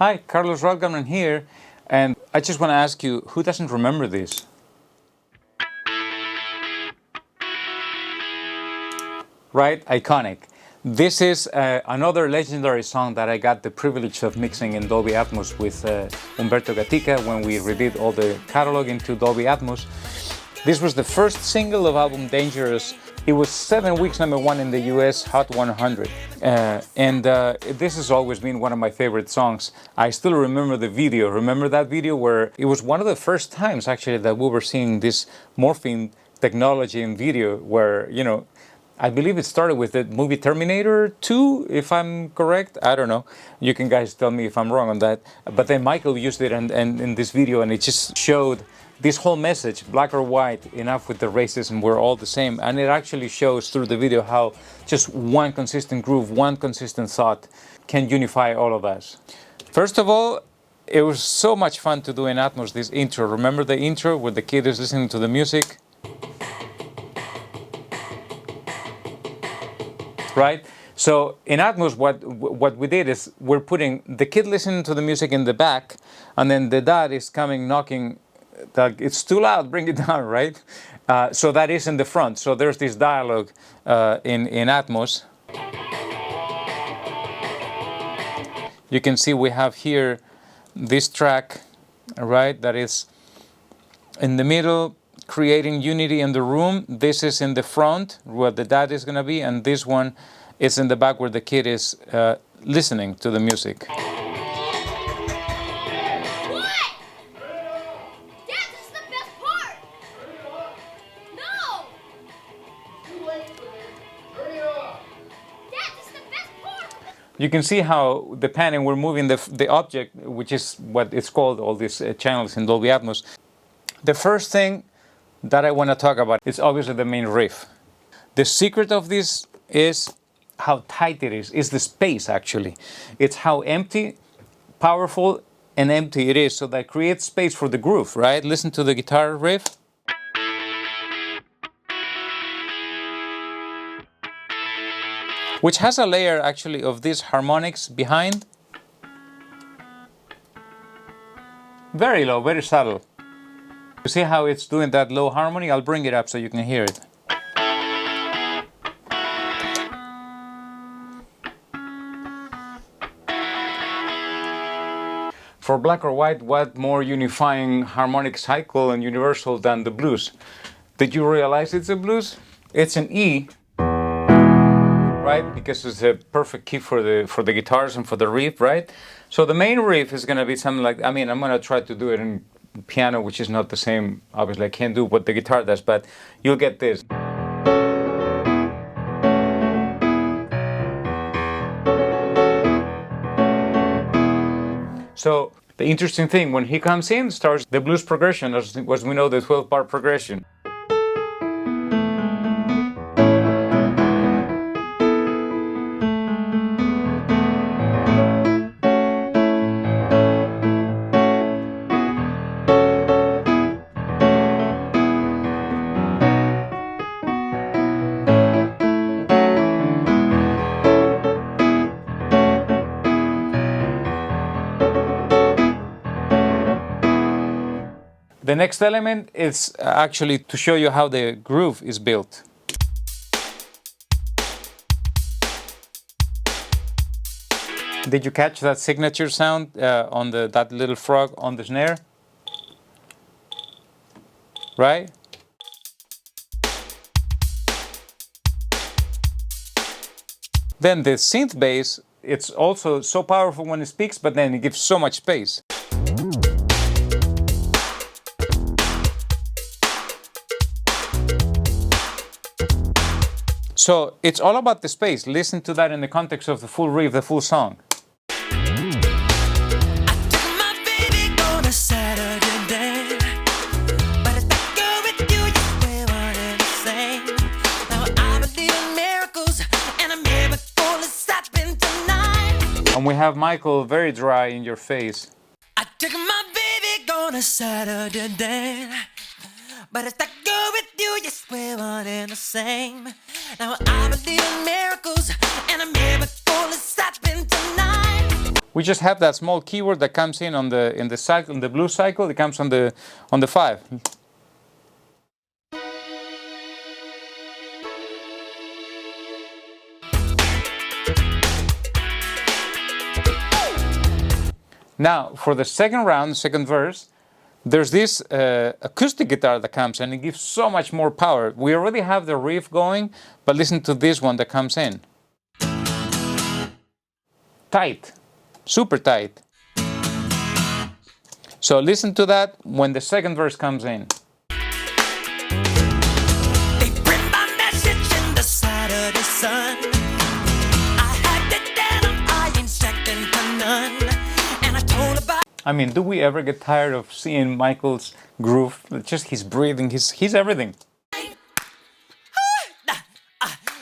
Hi, Carlos Rodgarman here, and I just want to ask you, who doesn't remember this? Right? Iconic. This is another legendary song that I got the privilege of mixing in Dolby Atmos with Humberto Gatica when we redid all the catalog into Dolby Atmos. This was the first single of album Dangerous. It was 7 weeks #1 in the US Hot 100. This has always been one of my favorite songs. I still remember the video. Remember that video where it was one of the first times actually that we were seeing this morphing technology in video where, you know, I believe it started with the movie Terminator 2, if I'm correct. I don't know. You can guys tell me if I'm wrong on that. But then Michael used it and in this video, and it just showed this whole message, black or white, enough with the racism, we're all the same. And it actually shows through the video how just one consistent groove, one consistent thought can unify all of us. First of all, it was so much fun to do in Atmos, this intro. Remember the intro where the kid is listening to the music? Right? So in Atmos, what we did is we're putting the kid listening to the music in the back, and then the dad is coming knocking, it's too loud, bring it down, right? So that is in the front. So there's this dialogue in Atmos. You can see we have here this track, right, that is in the middle, creating unity in the room. This is in the front where the dad is going to be, and this one is in the back where the kid is listening to the music. What? Dad, this is the best part! No! Dad, this is the best part! You can see how the panning, we're moving the object, which is what it's called, all these channels in Dolby Atmos. The first thing that I want to talk about is obviously the main riff. The secret of this is how tight it is the space actually. It's how empty, powerful and empty it is, so that creates space for the groove, right? Listen to the guitar riff. Which has a layer actually of these harmonics behind. Very low, very subtle. You see how it's doing that low harmony? I'll bring it up so you can hear it. For black or white, what more unifying harmonic cycle and universal than the blues? Did you realize it's a blues? It's an E, right? Because it's a perfect key for the guitars and for the riff, right? So the main riff is going to be something like, I mean, I'm going to try to do it in piano, which is not the same. Obviously, I can't do what the guitar does, but you'll get this. So the interesting thing, when he comes in, starts the blues progression, as we know, the 12-bar progression. The next element is actually to show you how the groove is built. Did you catch that signature sound on that little frog on the snare? Right? Then the synth bass, it's also so powerful when it speaks, but then it gives so much space. So it's all about the space. Listen to that in the context of the full riff, the full song. And we have Michael very dry in your face. I took my baby on a Saturday day. But it's that girl with you, yes, we're one and the same. Now I believe in miracles, and a miracle is happening tonight. We just have that small keyboard that comes in on the cycle, in the blue cycle. It comes on the 5. Now, for the second round, second verse, there's this acoustic guitar that comes and it gives so much more power. We already have the riff going, but listen to this one that comes in. Tight, super tight. So listen to that when the second verse comes in. They print my message in the side of the sun. I had the denim, I ain't second to none. And I told about. I mean, do we ever get tired of seeing Michael's groove? Just his breathing, he's everything.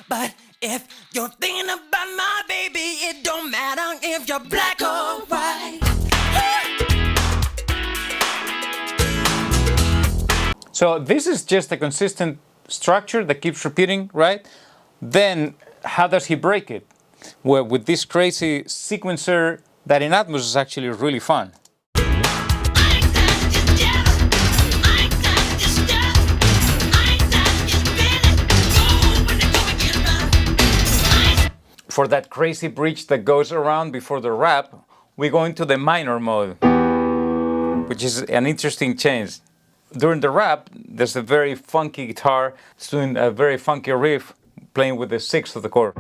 But if you're thinking about my baby, it don't matter if you're black or white. So this is just a consistent structure that keeps repeating, right? Then how does he break it? Well, with this crazy sequencer that in Atmos is actually really fun. For that crazy bridge that goes around before the rap, we go into the minor mode, which is an interesting change. During the rap, there's a very funky guitar, it's doing a very funky riff, playing with the 6th of the chord.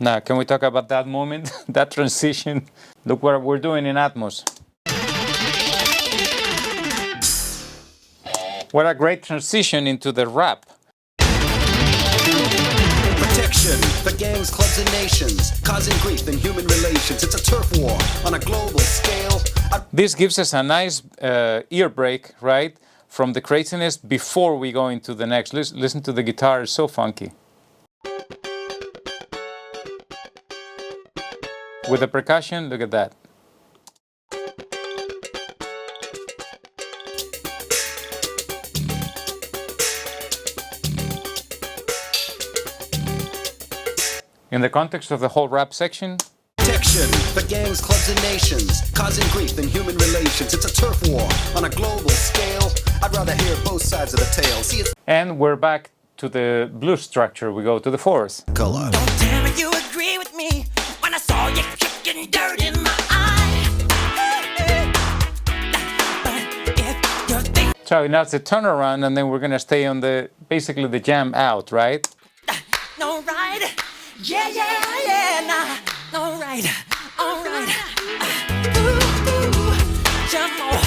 Now, can we talk about that moment, that transition? Look what we're doing in Atmos. What a great transition into the rap. Protection for gangs, clubs, and nations, causing grief in human relations. It's a turf war on a global scale. This gives us a nice ear break, right? From the craziness before we go into the next. Listen to the guitar, it's so funky. With the percussion, look at that. In the context of the whole rap section, Protection for gangs, clubs, and nations, causing grief in human relations. It's a turf war on a global scale. I'd rather hear both sides of the tale. See, it's and we're back to the blues structure. We go to the 4th. color. Don't tell me you agree with me when I saw you kicking dirt in my eye. But if you're thinking. So now it's a turnaround, and then we're gonna stay on basically the jam out, right? No right, yeah, nah, no right, all right. Jump on,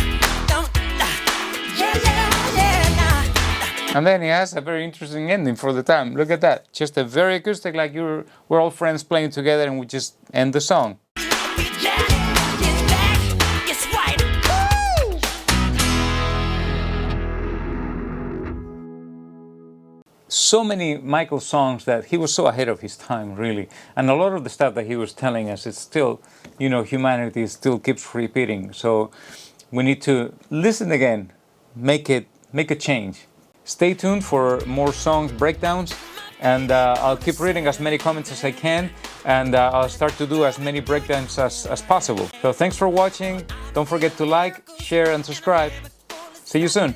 don't, yeah, nah. And then he has a very interesting ending for the time. Look at that, just a very acoustic, like we're all friends playing together, and we just end the song. So many Michael songs that he was so ahead of his time, really. And a lot of the stuff that he was telling us, it's still, humanity still keeps repeating. So we need to listen again, make a change. Stay tuned for more songs breakdowns, and I'll keep reading as many comments as I can, and I'll start to do as many breakdowns as possible. So thanks for watching. Don't forget to like, share, and subscribe. See you soon.